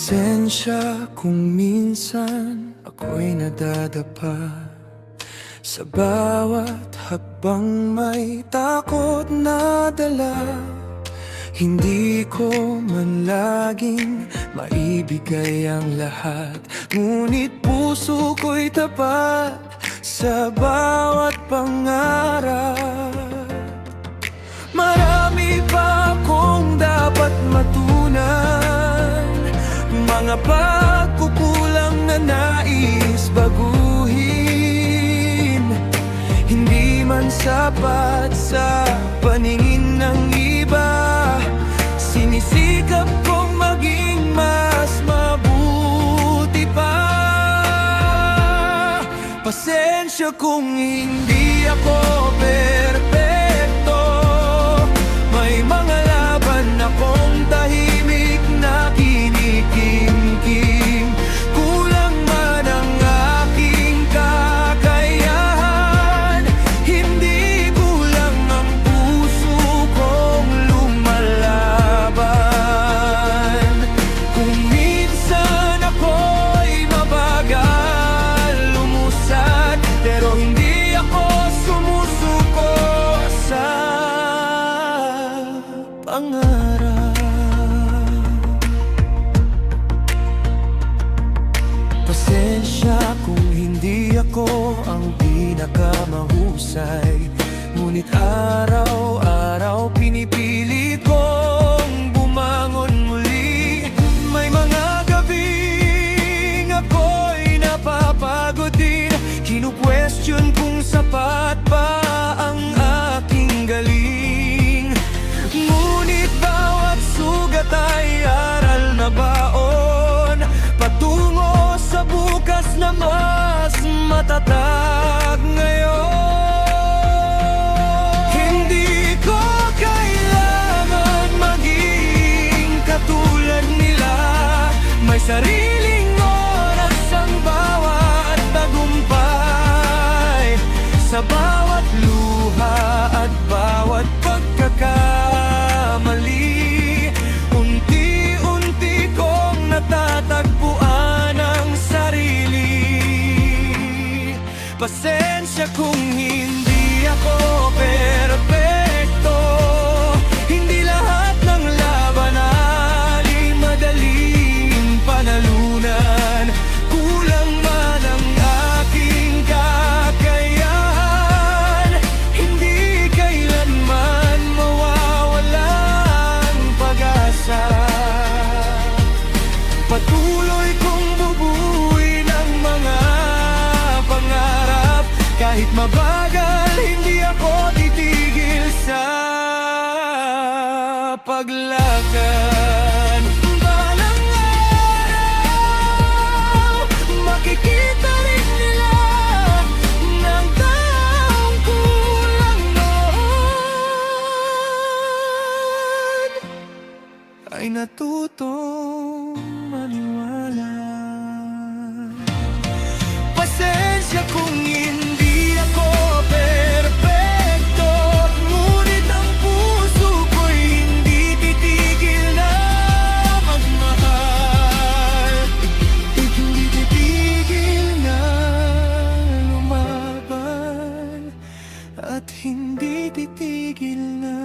Pasensya kung minsan ako'y nadadapa sa bawat hakbang may takot na dala. Hindi ko man laging maibigay ang lahat, ngunit puso ko'y tapat sa bawat pangarap. Marami pa akong dapat matunan, mga pagkukulang na nais baguhin. Hindi man sapat sa paningin ng iba, sinisikap kong maging mas mabuti pa. Pasensya kung hindi ako perpekto, may mga laban akong tahimik na kinikimkim. Kulang man ang aking kakayahan, hindi kulang ang puso kong lumalaban. Kung minsan ako'y mabagal lumusad, pero hindi ako sumusuko sa pangarap. Pasensya kung hindi ako ang pinakamahusay, ngunit araw-araw pinipili kong bumangon muli. May mga gabing ako'y napapagod din, kinu-question kung sapat ba ang aking galing. Ngunit bawat sugat ay aral na baon, patungo sa bukas na mas matatag ngayon. Hindi ko kailangan maging katulad nila, may sariling oras ang bawat tagumpay. Sa bawat luha at bawat pagkakamali, unti-unti kong natatagpuan ang sarili. Pasensya kung hindi ako perpekto, hindi lahat ng laban ay madaling panalunan. Kulang man ang aking kakayahan, hindi kailanman mawawala ang pag-asa. Patuloy kong bubuuin ang mga pangarap, kahit mabagal hindi ako titigil sa paglakad. Balang araw, makikita rin nila ng taong kulang noon, ay natutong maniwala. Pasensya kung hindi ako perpekto, ngunit ang puso ko'y hindi titigil na magmahal. Hindi titigil na lumaban, at hindi titigil na